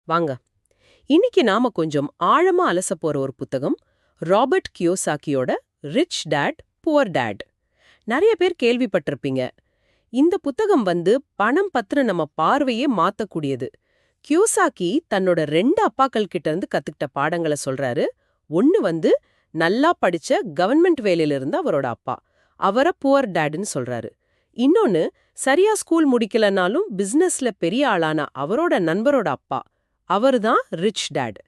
வாங்க. இன்னைக்கு நாம கொஞ்சம் ஆழமா அலச போற ஒரு புத்தகம் ராபர்ட் கியோசாக்கியோட ரிச் டேட் புவர் டேட். நிறைய பேர் கேள்விப்பட்டிருப்பீங்க. இந்த புத்தகம் பணம் பத்தின நம்ம பார்வையே மாத்தக்கூடியது. கியோசாக்கி தன்னோட 2 அப்பாக்கள் கிட்ட இருந்து கத்துக்கிட்ட பாடங்களை சொல்றாரு. ஒன்னு நல்லா படிச்ச கவர்மெண்ட் வேலையில இருந்த அவரோட அப்பா, அவரை புவர் டேட்னு சொல்றாரு. இன்னொன்னு சரியா ஸ்கூல் முடிக்கலனாலும் பிசினஸ்ல பெரிய ஆளான அவரோட நண்பரோட அப்பா, அவர்தான் ரிச் டேட்.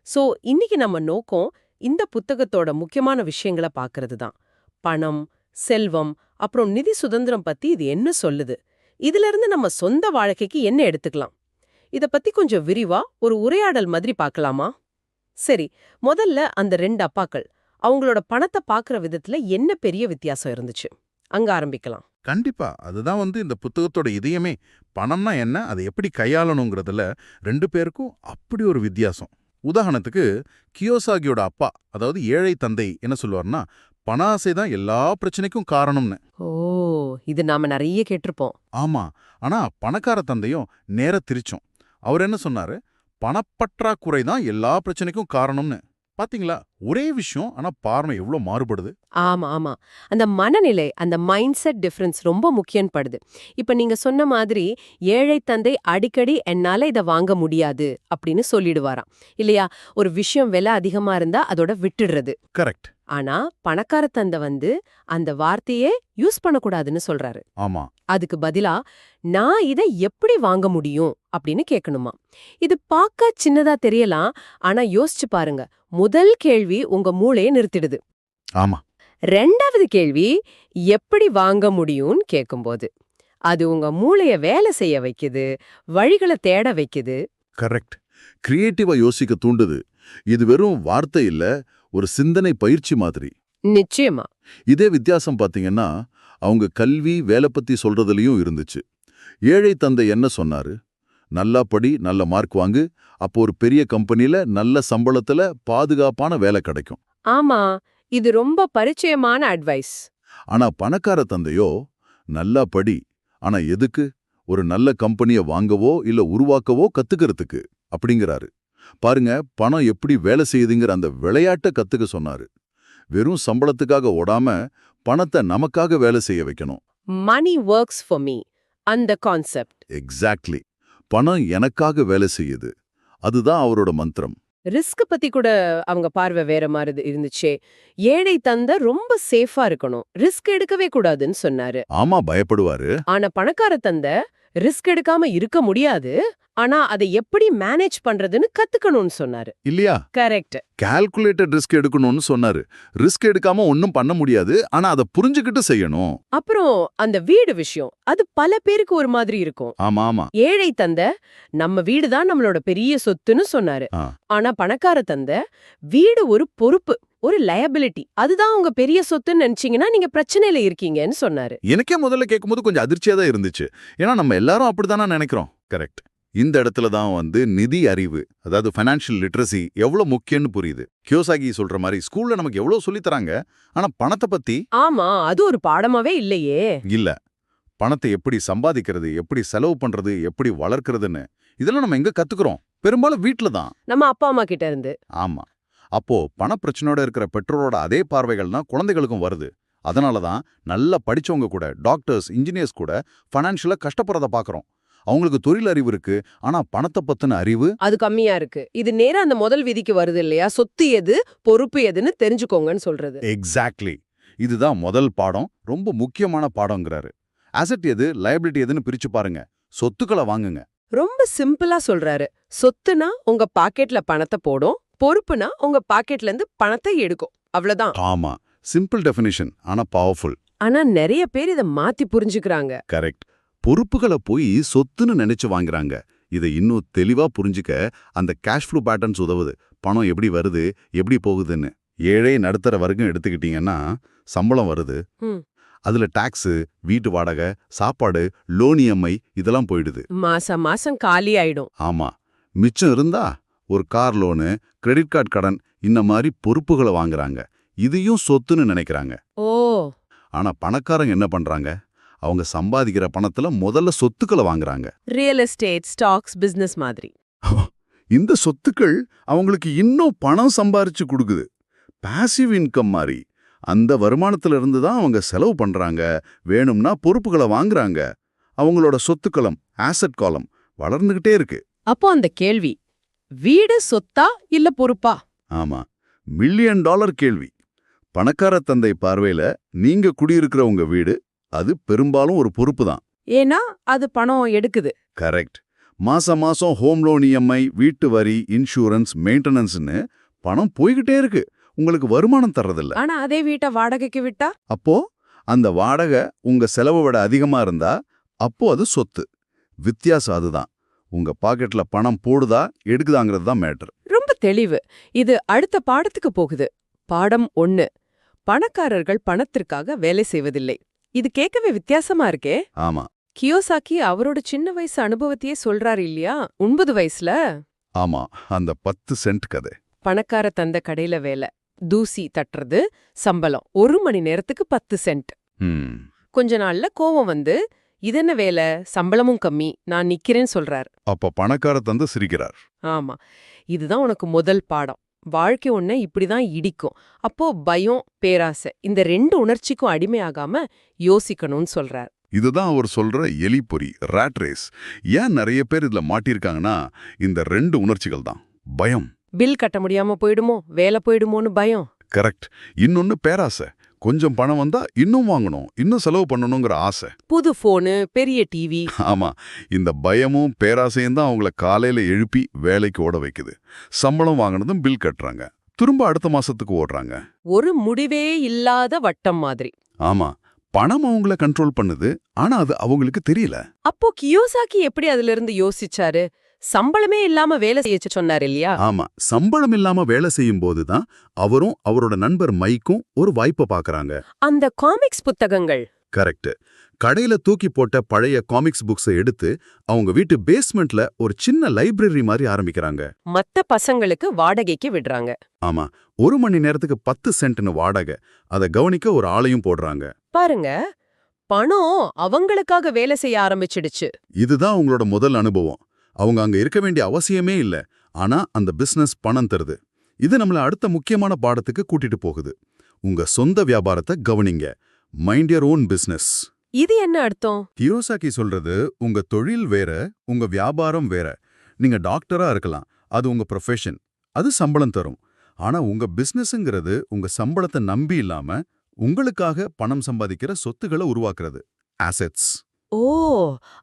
சோ இன்னைக்கு நம்ம நோக்கம் இந்த புத்தகத்தோட முக்கியமான விஷயங்களை பார்க்கிறது தான். பணம், செல்வம், அப்புறம் நிதி சுதந்திரம் பத்தி இது என்ன சொல்லுது, இதுல இருந்து நம்ம சொந்த வாழ்க்கைக்கு என்ன எடுத்துக்கலாம், இத பத்தி கொஞ்சம் விரிவா ஒரு உரையாடல் மாதிரி பார்க்கலாமா? சரி, முதல்ல அந்த 2 அப்பாக்கள் அவங்களோட பணத்தை பார்க்கற விதத்துல என்ன பெரிய வித்தியாசம் இருந்துச்சு, அங்க ஆரம்பிக்கலாம். கண்டிப்பா. அதுதான் இந்த புத்தகத்தோட இதயமே. பணம்னா என்ன, அதை எப்படி கையாளணுங்கிறதுல 2 பேருக்கும் அப்படி ஒரு வித்தியாசம். உதாரணத்துக்கு, கியோசாகியோட அப்பா, அதாவது ஏழை தந்தை என்ன சொல்லுவார்னா, பண ஆசை தான் எல்லா பிரச்சனைக்கும் காரணம்னு. ஓ, இது நாம நிறைய கேட்டிருப்போம். ஆமா. ஆனா பணக்கார தந்தையும் நேர திரிச்சோம். அவர் என்ன சொன்னாரு, பணப்பற்றாக்குறை தான் எல்லா பிரச்சனைக்கும் காரணம்னு. பாத்தீங்களா, ஒரே விஷயம், ஆனா பார்வை எவ்வளவு மாறுபடுது. ஆமா ஆமா, அந்த மனநிலை, அந்த மைண்ட் செட் டிஃபரன்ஸ் ரொம்ப முக்கியம் படுது. இப்ப நீங்க சொன்ன மாதிரி ஏழை தந்தை அடிக்கடி என்னால இத வாங்க முடியாது அப்படின்னு சொல்லிடுவாராம் இல்லையா? ஒரு விஷயம் விலை அதிகமா இருந்தா அதோட விட்டுடுறது. கரெக்ட். ஆனா பணக்கார தந்தை அந்த வார்த்தையே யூஸ் பண்ணக்கூடாதுன்னு சொல்றாரு. ஆமா. அதுக்கு பதிலா நான் இதை எப்படி வாங்க முடியும் அப்படின்னு கேட்கணுமா. இது பார்க்க சின்னதா தெரியலாம், ஆனா யோசிச்சு பாருங்க. முதல் கேள்வி உங்க மூளையை நிறுத்திடுது. ஆமா. 2வது கேள்வி எப்படி வாங்க முடியும்னு கேட்கும்போது அது உங்க மூளைய வேலை செய்ய வைக்குது, வழிகளை தேட வைக்குது. கரெக்ட். கிரியேட்டிவா யோசிக்க தூண்டுது. இது வெறும் வார்த்தை இல்ல, ஒரு சிந்தனை பயிற்சி மாதிரி. நிச்சயமா. இதே வித்தியாசம் பாத்தீங்கன்னா அவங்க கல்வி வேலை பத்தி சொல்றதுலயும் இருந்துச்சு. ஏழை தந்தை என்ன சொன்னாரு, நல்லா படி, நல்ல மார்க் வாங்கு, அப்போ ஒரு பெரிய கம்பெனில நல்ல சம்பளத்துல பாதுகாப்பான வேலை கிடைக்கும். ஆமா, இது ரொம்ப பரிச்சயமான அட்வைஸ். ஆனா பணக்கார தந்தையோ, நல்லா படி, ஆனா எதுக்கு, ஒரு நல்ல கம்பெனிய வாங்கவோ இல்ல உருவாக்கவோ கத்துக்கிறதுக்கு அப்படிங்கிறாரு. பாருங்க, பணம் எப்படி வேலை செய்யுதுங்கிற அந்த விளையாட்ட கத்துக்க சொன்னாரு. வெறும் சம்பளத்துக்காக ஓடாம பணத்தை நமக்காக வேலை செய்ய வைக்கணும். மணி ஒர்க்ஸ் ஃபார் மீ, அந்த கான்செப்ட். எக்ஸாக்ட்லி. பணம் எனக்காக வேலை செய்யுது, அதுதான் அவரோட மந்திரம். ரிஸ்க் பத்தி கூட அவங்க பார்வை வேற மாதிரி இருந்துச்சே. ஏழை தந்தை ரொம்ப சேஃபா இருக்கணும், ரிஸ்க் எடுக்கவே கூடாதுன்னு சொன்னாரு. ஆமா, பயப்படுவாரு. ஆனா பணக்கார தந்தை ரிஸ்க் எடுக்காம இருக்க முடியாது, ஆனா அதை எப்படி மேனேஜ் பண்றதுன்னு கத்துக்கணும்னு சொன்னாரு. இல்லையா? கரெக்ட். கால்குலேட்டட் ரிஸ்க் எடுக்கணும்னு சொன்னாரு. ரிஸ்க் எடுக்காம ஒன்னும் பண்ண முடியாது, ஆனா அதை புரிஞ்சுக்கிட்டு செய்யணும். அப்புறம் அந்த வீடு விஷயம், அது பல பேருக்கு ஒரு மாதிரி இருக்கும். ஆமா ஆமா. ஏழை தந்தை நம்ம வீடு தான் நம்மளோட பெரிய சொத்துன்னு சொன்னாரு. ஆனா பணக்கார தந்தை வீடு ஒரு பொறுப்பு, ஒரு லயபிலிட்டி, அதுதான் உங்க பெரிய சொத்துன்னு நினைச்சீங்கன்னா நீங்க பிரச்சனையில இருக்கீங்கன்னு சொன்னாரு. எனக்கே முதல்ல கேட்கும்போது கொஞ்சம் அதிர்ச்சியா தான் இருந்துச்சு. ஏன்னா நம்ம எல்லாரும் அப்படித்தானே நினைக்கிறோம். கரெக்ட். இந்த இடத்துல தான் நிதி அறிவு, அதாவது ஃபைனான்ஷியல் லிட்ரஸி எவ்வளவு முக்கியம்னு புரியுது. கியோசாகி சொல்ற மாதிரி ஸ்கூல்ல நமக்கு எவ்வளவு சொல்லி தராங்க, ஆனா பணத்தை பத்தி. ஆமா, அது ஒரு பாடமாவே இல்லையே. இல்ல. பணத்தை எப்படி சம்பாதிக்கிறது, எப்படி செலவு பண்றது, எப்படி வளர்க்கறதுன்னு இதெல்லாம் நம்ம எங்க கத்துக்கிறோம்? பெரும்பாலும் வீட்ல தான், நம்ம அப்பா அம்மா கிட்ட இருந்து. ஆமா. அப்போ பணப்பிரச்சனையோட இருக்கிற பெற்றோரோட அதே பார்வைகள் தான் குழந்தைகளுக்கும் வருது. அதனாலதான் நல்லா படிச்சவங்க கூட, டாக்டர்ஸ், இன்ஜினியர்ஸ் கூட ஃபைனான்ஷியலா கஷ்டப்படுறத பாக்குறோம். அவங்களுக்கு தொழில் அறிவு இருக்கு, ஆனா பணத்தை பத்தின அறிவு அது கம்மியா இருக்கு. இது நேரா அந்த முதல் விதிக்கு வருது இல்லையா? சொத்து எது, பொறுப்பு எதுன்னு தெரிஞ்சுக்கோங்கன்னு சொல்றது. எக்ஸாக்ட்லி. இதுதான் முதல் பாடம், ரொம்ப முக்கியமான பாடம்ங்கிறாரு. அசெட் எது, லயபிலிட்டி எதுன்னு பிரிச்சு பாருங்க. சொத்துக்களை வாங்குங்க. ரொம்ப சிம்பிளா சொல்றாரு. சொத்துனா உங்க பாக்கெட்ல பணத்தை போடும், பொறுப்புனா உங்க பாக்கெட்ல இருந்து பணத்தை எடுக்கும். அவ்வளவுதான். ஆமா, சிம்பிள் டெஃபினிஷன், ஆனா பவர்ஃபுல். ஆனா நிறைய பேர் இதை மாத்தி புரிஞ்சுக்கிறாங்க. கரெக்ட். பொறுப்புகளை போய் சொத்துன்னு நினைச்சு வாங்குறாங்க. இதை இன்னும் தெளிவா புரிஞ்சுக்க அந்த கேஷ் ஃப்ளோ பேட்டர்ன்ஸ் உதவுது. பணம் எப்படி வருது, எப்படி போகுதுன்னு. ஏழை நடுத்தர வர்க்கம் எடுத்துக்கிட்டீங்கன்னா, சம்பளம் வருது, அதுல டாக்ஸ், வீட்டு வாடகை, சாப்பாடு, லோன் இஎம்ஐ இதெல்லாம் போயிடுது. மாசம் மாசம் காலி ஆயிடும். ஆமா. மிச்சம் இருந்தா ஒரு கார் லோனு, கிரெடிட் கார்டு கடன், இந்த மாதிரி பொறுப்புகளை வாங்குறாங்க. இதையும் சொத்துன்னு நினைக்கிறாங்க. ஓ. ஆனா பணக்காரங்க என்ன பண்றாங்க, அவங்க சம்பாதிக்கிற பணத்துல முதல்ல சொத்துக்களை வாங்குறாங்க. ரியல் எஸ்டேட், ஸ்டாக்ஸ், பிசினஸ் மாதிரி. இந்த சொத்துக்கள் அவங்களுக்கு இன்னும் பணம் சம்பாரிச்சு கொடுக்குது. பாசிவ் இன்கம் மாதிரி. அந்த வருமானத்துல இருந்து தான் அவங்க செலவு பண்றாங்க, வேணும்னா பொறுப்புகளை வாங்குறாங்க. அவங்களோட சொத்துக்களம், ஆசெட் காலம் வளர்ந்துகிட்டே இருக்கு. அப்போ அந்த கேள்வி, வீடு சொத்தா இல்ல பொறுப்பா? ஆமா, $1,000,000 கேள்வி. பணக்கார தந்தை பார்வையில நீங்க குடியிருக்கிற உங்க வீடு அது பெரும்பாலும் ஒரு பொறுப்பு தான். ஏன்னா அது பணம் எடுக்குது. கரெக்ட். மாசம் மாசம் ஹோம் லோன் இஎம்ஐ, வீட்டு வரி, இன்சூரன்ஸ், மெயின்டெனன்ஸ்னு பணம் போய்கிட்டே இருக்கு. உங்களுக்கு வருமானம் தர்றதில்ல. ஆனா அதே வீட்டை வாடகைக்கு விட்டா? அப்போ அந்த வாடகை உங்க செலவை விட அதிகமா இருந்தா அப்போ அது சொத்து. வித்தியாசம் அதுதான். உங்க பாக்கெட்ல பணம் போடுதா எடுக்குதாங்கிறது தான் மேட்டர். ரொம்ப தெளிவு. இது அடுத்த பாடத்துக்கு போகுது. பாடம் 1. பணக்காரர்கள் பணத்திற்காக வேலை செய்வதில்லை. இது கேட்கவே வித்தியாசமா இருக்கே. ஆமா கியோசாக்கி அவரோட சின்ன வயசு அனுபவத்தையே சொல்றாரு இல்லையா? 9 வயசுல ஆமா, அந்த 10 சென்ட் கதை. பணக்கார தந்த கடையில வேலை, தூசி தட்டுறது, சம்பளம் 1 மணி நேரத்துக்கு 10 சென்ட். ம், கொஞ்ச நாள்ல கோவம் வந்து, இதென்ன வேலை, சம்பளமும் கம்மி, நான் நிக்கிறேன்னு சொல்றார். அப்ப பணக்கார தந்தை சிரிக்கிறார். ஆமா, இதுதான் உனக்கு முதல் பாடம். வாழ்க்கை ஒன்ன இப்படிதான் இடிக்கும். அப்போ பயம், பேராசை, இந்த 2 உணர்ச்சிக்கும் அடிமையாகாம யோசிக்கணும்னு சொல்றார். இதுதான் அவர் சொல்ற எலிப்பொறி, ராட் ரேஸ். ஏன் நிறைய பேர் இதுல மாட்டிருக்காங்கன்னா இந்த 2 உணர்ச்சிகள் தான். பயம், பில் கட்ட முடியாம போயிடுமோ, வேலை போயிடுமோன்னு பயம். கரெக்ட். இன்னொன்னு பேராசை. கொஞ்சம் பணம் வந்தா இன்னும் வாங்கணும், இன்னும் செலவு பண்ணணுங்கிற ஆசை. புது போனு, பெரிய டிவி. ஆமா, இந்த பயமும் பேராசையும் தான் அவங்கள காலையில எழுப்பி வேலைக்கு ஓட வைக்குது. சம்பளம் வாங்கினதும் பில் கட்டுறாங்க, திரும்ப அடுத்த மாசத்துக்கு ஓடுறாங்க. ஒரு முடிவே இல்லாத வட்டம் மாதிரி. ஆமா, பணம் அவங்கள கண்ட்ரோல் பண்ணுது, ஆனா அது அவங்களுக்கு தெரியல. அப்போ கியோசாக்கி எப்படி அதுல இருந்து யோசிச்சாரு? சம்பளமே இல்லாம வேலை செய்ய சொன்னார் இல்லையா? ஆமா, சம்பளம் இல்லாம வேலை செய்யும் போதுதான் அவரும் அவரோட நண்பர் மைக்கும் ஒரு வாய்ப்பை பாக்குறாங்க. அந்த காமிக்ஸ் புத்தகங்கள். கரெக்ட். கடையில தூக்கி போட்ட பழைய காமிக்ஸ் புக்ஸை எடுத்து அவங்க வீட்டு பேஸ்மெண்ட்ல ஒரு சின்ன லைப்ரரி மாதிரி ஆரம்பிக்கிறாங்க. மத்த பசங்களுக்கு வாடகைக்கு விடுறாங்க. ஆமா, 1 மணி நேரத்துக்கு 10 சென்ட்னு வாடகை. அதை கவனிக்க ஒரு ஆளையும் போடுறாங்க. பாருங்க, பணம் அவங்களுக்காக வேலை செய்ய ஆரம்பிச்சிடுச்சு. இதுதான் அவங்களோட முதல் அனுபவம். அவங்க அங்க இருக்க வேண்டிய அவசியமே இல்ல, ஆனா அந்த பிசினஸ் பணம் தருது. இது நம்மள அடுத்த முக்கியமான பாடத்துக்கு கூட்டிட்டு போகுது. உங்க சொந்த வியாபாரத்தை கவனிங்க. Mind your own business. இது என்ன அர்த்தம்? கியோசாக்கி சொல்றது, உங்க தொழில் வேற, உங்க வியாபாரம் வேற. நீங்க டாக்டரா இருக்கலாம், அது உங்க ப்ரொஃபஷன், அது சம்பளம் தரும். ஆனா உங்க பிசினஸ்ங்கிறது உங்க சம்பளத்தை நம்பி இல்லாம உங்களுக்காக பணம் சம்பாதிக்கிற சொத்துக்களை உருவாக்குறது, அசெட்ஸ். ஓ,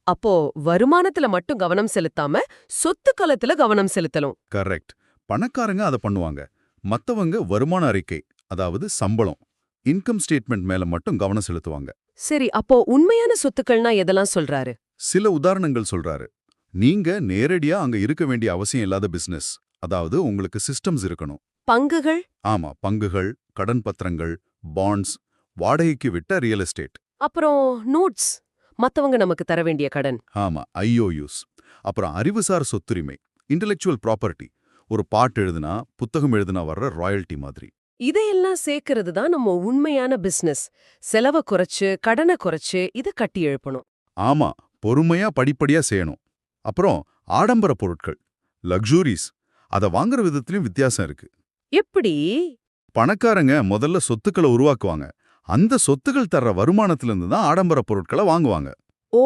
அப்போ வருமானத்துல மட்டும் கவனம் செலுத்தாம சொத்துக்களத்துல கவனம் செலுத்தலும். கரெக்ட். பணக்காரங்க அதை பண்ணுவாங்க. மத்தவங்க வருமான அறிக்கை, அதாவது சம்பளம், இன்கம் ஸ்டேட்மெண்ட் மேல மட்டும் கவனம் செலுத்துவாங்க. சரி, அப்போ உண்மையான சொத்துக்கள்னா எதெல்லாம் சொல்றாரு? சில உதாரணங்கள் சொல்றாரு. நீங்க நேரடியா அங்க இருக்க வேண்டிய அவசியம் இல்லாத பிசினஸ், அதாவது உங்களுக்கு சிஸ்டம்ஸ் இருக்கணும். பங்குகள்? ஆமா, பங்குகள், கடன் பத்திரங்கள், பாண்ட்ஸ், வாடகைக்கு விட்ட ரியல் எஸ்டேட். அப்புறம் நோட்ஸ், மத்தவங்க நமக்கு தர வேண்டிய கடன். ஆமா, ஐஓயூஸ். அப்புறம் அறிவுசார் சொத்துரிமை, இன்டெலெக்சுவல் ப்ராப்பர்ட்டி. ஒரு பாட்டு எழுதுனா, புத்தகம் எழுதுனா வர்ற ராயல்டி மாதிரி. இதையெல்லாம் சேர்க்கறது தான் நம்ம உண்மையான பிசினஸ். செலவை குறைச்சு, கடனை குறைச்சு இதை கட்டி எழுப்பணும். ஆமா, பொறுமையா படிப்படியா செய்யணும். அப்புறம் ஆடம்பர பொருட்கள், லக்ஸூரிஸ், அதை வாங்குற விதத்திலும் வித்தியாசம் இருக்கு. எப்படி? பணக்காரங்க முதல்ல சொத்துக்களை உருவாக்குவாங்க. அந்த சொத்துக்கள் தர்ற வருமானத்திலிருந்து தான் ஆடம்பர பொருட்களை வாங்குவாங்க. ஓ,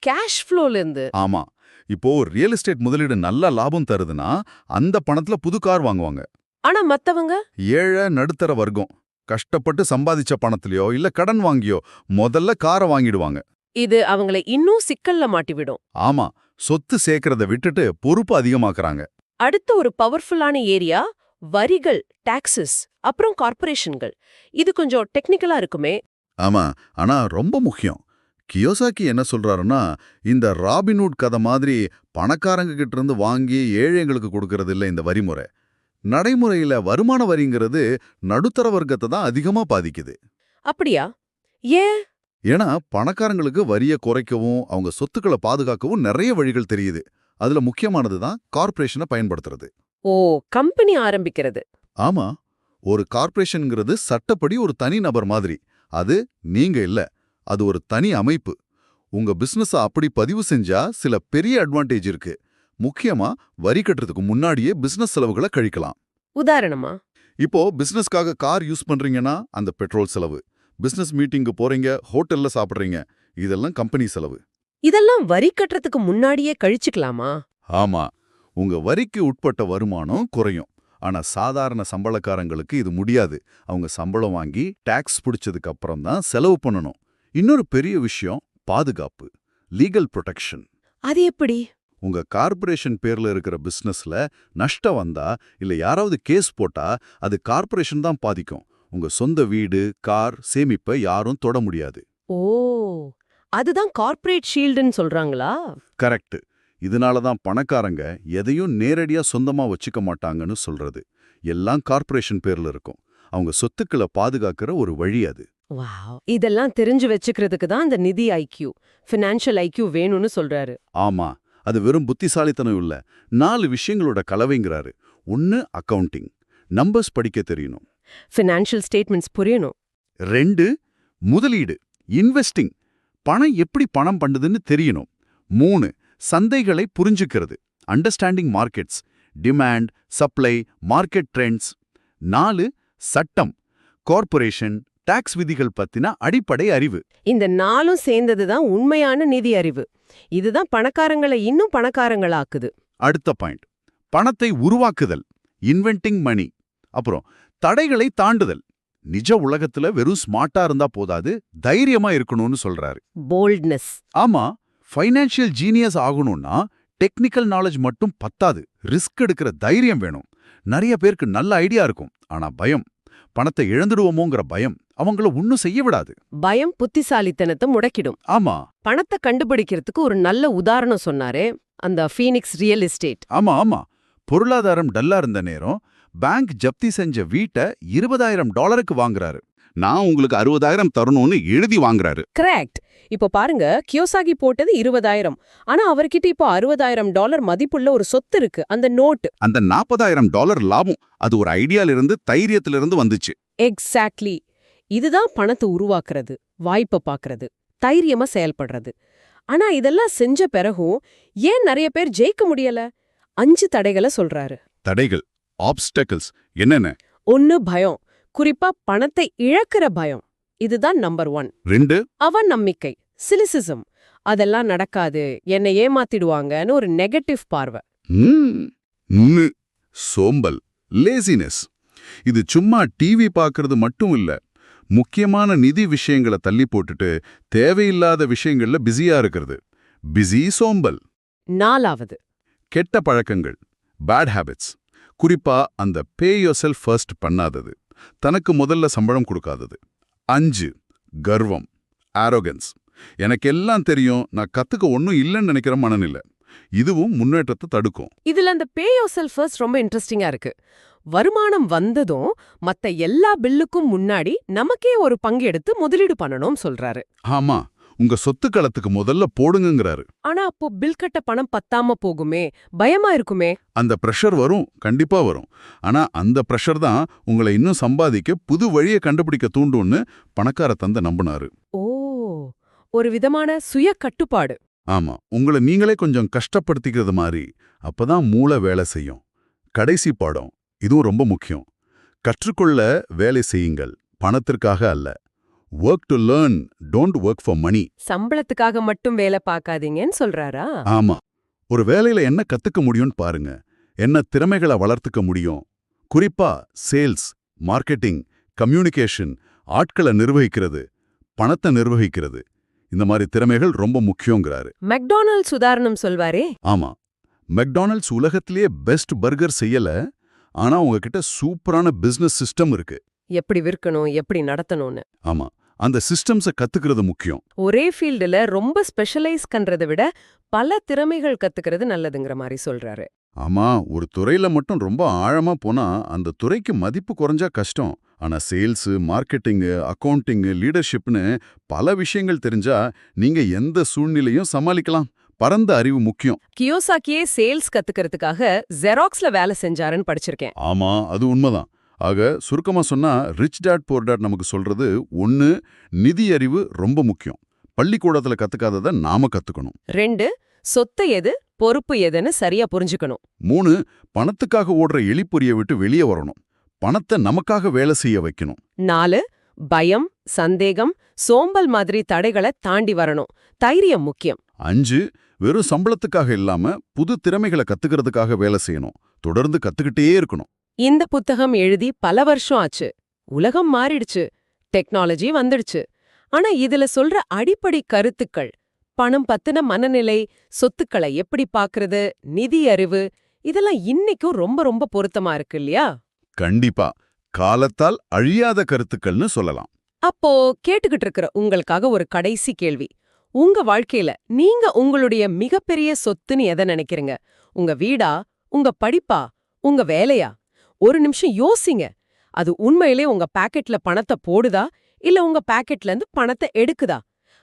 கேஷ் ஃப்ளோல இருந்து. ஆமா, இப்போ ரியல் எஸ்டேட் முதலீடு நல்ல லாபம் தருதுன்னா அந்த பணத்துல புது கார் வாங்குவாங்க. ஆனா மத்தவங்க? ஏழை நடுத்தர வர்க்கம் கஷ்டப்பட்டு சம்பாதிச்ச பணத்திலயோ இல்ல கடன் வாங்கியோ முதல்ல காரை வாங்கிடுவாங்க. இது அவங்களை இன்னும் சிக்கல்ல மாட்டிவிடும். ஆமா, சொத்து சேர்க்கறத விட்டுட்டு பொறுப்பு அதிகமாக்குறாங்க. அடுத்த ஒரு பவர்ஃபுல்லான ஏரியா வரிகள், டாக்ஸஸ், அப்புறம் கார்ப்பரேஷன்கள். இது கொஞ்சம் டெக்னிக்கலா இருக்குமே. ஆமா, ஆனா ரொம்ப முக்கியம். கியோசாக்கி என்ன சொல்றாருன்னா, இந்த ராபின்ஹுட் கதை மாதிரி பணக்காரங்க கிட்ட இருந்து வாங்கி ஏழைங்களுக்கு கொடுக்கறது இல்ல இந்த வரிமுறை. நடைமுறையில வருமான வரிங்கிறது நடுத்தர வர்க்கத்தை தான் அதிகமா பாதிக்குது. அப்படியா? ஏன்? ஏன்னா பணக்காரங்களுக்கு வரியை குறைக்கவும் அவங்க சொத்துக்களை பாதுகாக்கவும் நிறைய வழிகள் தெரியுது. அதுல முக்கியமானது தான் கார்ப்பரேஷனை பயன்படுத்துறது. ஓ, கம்பெனி ஆரம்பிக்கிறது. ஆமா, ஒரு கார்ப்பரேஷன்ங்கிறது சட்டப்படி ஒரு தனி நபர் மாதிரி. அது நீங்க இல்ல, அது ஒரு தனி அமைப்பு. உங்க பிசினஸ அப்படி பதிவு செஞ்சா சில பெரிய அட்வான்டேஜ் இருக்கு. முக்கியமா வரி கட்டுறதுக்கு முன்னாடியே பிசினஸ் செலவுகளை கழிக்கலாம். உதாரணமா? இப்போ பிசினஸ்க்காக கார் யூஸ் பண்றீங்கன்னா அந்த பெட்ரோல் செலவு, பிசினஸ் மீட்டிங்கு போறீங்க, ஹோட்டல்ல சாப்பிடுறீங்க, இதெல்லாம் கம்பெனி செலவு. இதெல்லாம் வரி கட்டுறதுக்கு முன்னாடியே கழிச்சுக்கலாமா? ஆமா, உங்க வரிக்கு உட்பட்ட வருமானம் குறையும். ஆனா சாதாரண சம்பளக்காரங்களுக்கு இது முடியாது. அவங்க சம்பளம் வாங்கி டாக்ஸ் பிடிச்சதுக்கு அப்புறம் தான் செலவு பண்ணணும். இன்னொரு பெரிய விஷயம் பாதுகாப்பு, லீகல் ப்ரொடெக்ஷன். அது எப்படி? உங்க கார்ப்பரேஷன் பேர்ல இருக்கிற பிசினஸ்ல நஷ்டம் வந்தா இல்ல யாராவது கேஸ் போட்டா அது கார்ப்பரேஷன் தான் பாதிக்கும். உங்க சொந்த வீடு, கார், சேமிப்பை யாரும் தொட முடியாது. ஓ, அதுதான் கார்ப்பரேட் ஷீல்டுன்னு சொல்றாங்களா? கரெக்ட். இதனால தான் பணக்காரங்க எதையும் நேரடியா சொந்தமா வச்சுக்க மாட்டாங்கன்னு சொல்றது. எல்லாம் கார்ப்பரேஷன் பேர்ல இருக்கும். அவங்க சொத்துக்களை பாதுகாக்கிற ஒரு வழி அது. வாவ், இதெல்லாம் தெரிஞ்சு வச்சுக்கிறதுக்கு தான் அந்த நிதி ஐக்யூ, ஃபினான்ஷியல் ஐக்யூ வேணும்னு சொல்றாரு. ஆமா, அது வெறும் புத்திசாலித்தனம் இல்ல, 4 விஷயங்களோட கலவைங்கிறாரு. 1 அக்கவுண்டிங், நம்பர்ஸ் படிக்க தெரியணும். ஃபினான்ஷியல் ஸ்டேட்மெண்ட்ஸ் புரியணும். 2 முதலீடு, இன்வெஸ்டிங், பணம் எப்படி பணம் பண்ணுதுன்னு தெரியணும். 3 சந்தைகளை புரிஞ்சுக்கிறது, understanding markets, demand, supply, market trends. 4 சட்டம், கார்ப்பரேஷன், டாக்ஸ் விதிகள் பத்தின அடிப்படை அறிவு. இந்த 4ம் சேர்ந்தது தான் உண்மையான நிதி அறிவு. இதுதான் பணக்காரங்களை இன்னும் பணக்காரங்களாக்குது. அடுத்த பாயிண்ட், பணத்தை உருவாக்குதல், இன்வென்டிங் மணி. அப்புறம் தடைகளை தாண்டுதல். நிஜ உலகத்துல வெறும் ஸ்மார்ட்டா இருந்தா போதாது, தைரியமா இருக்கணும்னு சொல்றாரு. போல்ட்னஸ். ஆமா, ஃபைனான்ஷியல் ஜீனியஸ் ஆகணும்னா டெக்னிக்கல் நாலேஜ் மட்டும் பத்தாது, ரிஸ்க் எடுக்கிற தைரியம் வேணும். நிறைய பேருக்கு நல்ல ஐடியா இருக்கும், ஆனா பயம், பணத்தை இழந்துடுவோமோங்கிற பயம் அவங்கள ஒன்னும் செய்ய விடாது. பயம் புத்திசாலித்தனத்தை முடக்கிடும். ஆமா, பணத்தை கண்டுபிடிக்கிறதுக்கு ஒரு நல்ல உதாரணம் சொன்னாரே, அந்த ஃபீனிக்ஸ் ரியல் எஸ்டேட். ஆமா ஆமா பொருளாதாரம் டல்லா இருந்த நேரம் பேங்க் ஜப்தி செஞ்ச வீட்டை $20,000 வாங்குறாரு. நான் உங்களுக்கு 60,000 தரணும்னு எழுதி வாங்குறாரு. கரெக்ட். இப்போ பாருங்க, கியோசாகி போட்டது 20,000. ஆனா அவர்கிட்ட இப்போ $60,000 மதிப்புள்ள ஒரு சொத்து இருக்கு, அந்த நோட்டு. அந்த $40,000 லாபம் அது ஒரு ஐடியால இருந்து, தைரியத்திலிருந்து வந்துச்சு. எக்ஸாக்ட்லி. இதுதான் பணத்தை உருவாக்குறது, வாய்ப்பை பார்க்கறது, தைரியமா செயல்படுறது. ஆனா இதெல்லாம் செஞ்ச பிறகும் ஏன் நிறைய பேர் ஜெயிக்க முடியல? 5 தடைகளை சொல்றாரு. தடைகள், ஆப்ஸ்டக்கிள்ஸ் என்னென்ன? 1 பயம், குறிப்பா பணத்தை இழக்கிற பயம். இதுதான் நம்பர் 1. 2 அவநம்பிக்கை, சிலிசிசம். அதெல்லாம் நடக்காது, என்னை ஏமாத்திடுவாங்கன்னு ஒரு நெகட்டிவ் பார்வை. சோம்பல், லேசினஸ். இது சும்மா டிவி பார்க்கறது மட்டும் இல்ல, முக்கியமான நிதி விஷயங்களை தள்ளி போட்டுட்டு தேவையில்லாத விஷயங்கள்ல பிஸியா இருக்கிறது. பிஸி சோம்பல். 4வது கெட்ட பழக்கங்கள், பேட் ஹேபிட்ஸ். குறிப்பா அந்த பே யோர்செல்ஃப் ஃபர்ஸ்ட் பண்ணாதது, தனக்கு முதல்ல சம்பளம் கொடுக்காதது. 5 கர்வம், ஆரோகன்ஸ். எனக்கு எல்லாம் தெரியும், நான் கத்துக்க ஒன்னும் இல்லைன்னு நினைக்கிற மனநிலை. இதுவும் முன்னேற்றத்தை தடுக்கும். இதுல அந்த பே யோர்செல்ஃப் ஃபர்ஸ்ட் ரொம்ப இன்ட்ரெஸ்டிங்கா இருக்கு. வருமானம் வந்ததும் மத்த எல்லா பில்லுக்கும் முன்னாடி நமக்கே ஒரு பங்கு எடுத்து முதலீடு பண்ணணும் சொல்றாரு. ஆமா, உங்க சொத்துக்களத்துக்கு முதல்ல போடுங்கிறாரு. ஆனா அப்போ பில் கட்ட பணம் பத்தாம போகுமே, பயமா இருக்குமே. அந்த பிரஷர் வரும், கண்டிப்பா வரும். ஆனா அந்த பிரஷர் தான் உங்களை இன்னும் சம்பாதிக்க புது வழியை கண்டுபிடிக்க தூண்டும்னு பணக்கார தந்தை நம்பினாரு. ஓ, ஒரு விதமான சுய கட்டுப்பாடு. ஆமா, உங்களை நீங்களே கொஞ்சம் கஷ்டப்படுத்திக்கிறது மாதிரி. அப்பதான் மூளை வேலை செய்யும். கடைசி பாடம், இதுவும் ரொம்ப முக்கியம். கற்றுக்கொள்ள வேலை செய்யுங்கள், பணத்திற்காக அல்ல. Work to learn, don't work for money. சம்பளத்துக்காக மட்டும் வேலை பார்க்காதீங்கன்னு சொல்றாரா? ஆமா, ஒரு வேலையில என்ன கத்துக்க முடியும்னு பாருங்க, என்ன திறமைகளை வளர்த்துக்க முடியும். குறிப்பா சேல்ஸ், மார்க்கெட்டிங், கம்யூனிகேஷன், ஆட்களை நிர்வகிக்கிறது, பணத்தை நிர்வகிக்கிறது. இந்த மாதிரி திறமைகள் ரொம்ப முக்கியங்கிறாரு. மெக்டானல்ட்ஸ் உதாரணம் சொல்வாரே. ஆமா, மெக்டானல்ட்ஸ் உலகத்திலேயே பெஸ்ட் பர்கர் செய்யல, ஆனா உங்ககிட்ட சூப்பரான பிசினஸ் சிஸ்டம் இருக்கு. எப்படி விற்கணும், எப்படி நடத்தணும்னு. ஆமா, அந்த சிஸ்டம்ஸை கத்துக்கிறது முக்கியம். ஒரே ஃபீல்டுல ரொம்ப ஸ்பெஷலைஸ் பண்றதை விட பல திறமைகள் கத்துக்கிறது நல்லதுங்கிற மாதிரி சொல்றாரு. ஆமா, ஒரு துறையில மட்டும் ரொம்ப ஆழமா போனா அந்த துறைக்கு மதிப்பு குறைஞ்சா கஷ்டம். ஆனா சேல்ஸ், மார்க்கெட்டிங், அக்கவுண்டிங், லீடர்ஷிப்னு பல விஷயங்கள் தெரிஞ்சா நீங்க எந்த சூழ்நிலையும் சமாளிக்கலாம். பரந்த அறிவு முக்கியம். கியோசாக்கியே சேல்ஸ் கத்துக்கிறதுக்காக ஜெராக்ஸ்ல வேலை செஞ்சாருன்னு படிச்சிருக்கேன். ஆமா, அது உண்மைதான். ஆக சுருக்கமா சொன்னா ரிச் டாட் புவர் டாட் நமக்கு சொல்றது 1 நிதி அறிவு ரொம்ப முக்கியம். பள்ளிக்கூடத்துல கத்துக்காததை நாம கத்துக்கணும். 2 சொத்து எது பொறுப்பு எதுன்னு சரியா புரிஞ்சுக்கணும். 3 பணத்துக்காக ஓடுற எலிப்பொறியை விட்டு வெளியே வரணும். பணத்தை நமக்காக வேலை செய்ய வைக்கணும். 4 பயம், சந்தேகம், சோம்பல் மாதிரி தடைகளை தாண்டி வரணும். தைரியம் முக்கியம். 5 வெறும் சம்பளத்துக்காக இல்லாம புது திறமைகளை கத்துக்கிறதுக்காக வேலை செய்யணும். தொடர்ந்து கத்துக்கிட்டே இருக்கணும். இந்த புத்தகம் எழுதி பல வருஷம் ஆச்சு. உலகம் மாறிடுச்சு, டெக்னாலஜி வந்துடுச்சு. ஆனா இதுல சொல்ற அடிப்படை கருத்துக்கள், பணம் பத்தின மனநிலை, சொத்துக்களை எப்படி பாக்குறது, நிதி அறிவு, இதெல்லாம் இன்னைக்கும் ரொம்ப ரொம்ப பொருத்தமா இருக்கு இல்லையா? கண்டிப்பா காலத்தால் அழியாத கருத்துக்கள்னு சொல்லலாம். அப்போ கேட்டுக்கிட்டு இருக்கிற உங்களுக்காக ஒரு கடைசி கேள்வி. உங்க வாழ்க்கையில நீங்க உங்களுடைய மிகப்பெரிய சொத்துன்னு எதை நினைக்கிறீங்க? உங்க வீடா, உங்க படிப்பா, உங்க வேலையா? ஒரு நிமிஷம் யோசிங்க. அது உண்மையிலே உங்க பாக்கெட்ல பணத்தை போடுதா, இல்ல உங்க பாக்கெட்ல இருந்து பணத்தை எடுக்குதா?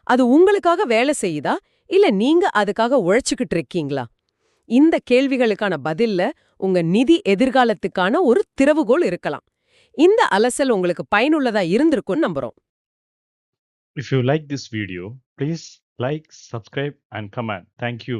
அது உங்களுக்காக வேலை செய்யுதா, இல்ல நீங்க அதுக்காக உழைச்சுக்கிட்டு இருக்கீங்களா? இந்த கேள்விகளுக்கான பதில்ல உங்க நிதி எதிர்காலத்துக்கான ஒரு திறவுகோல் இருக்கலாம். இந்த அலசல் உங்களுக்கு பயனுள்ளதா இருந்திருக்கும்னு நம்புறோம். If you like this video, please like, subscribe and comment. Thank you.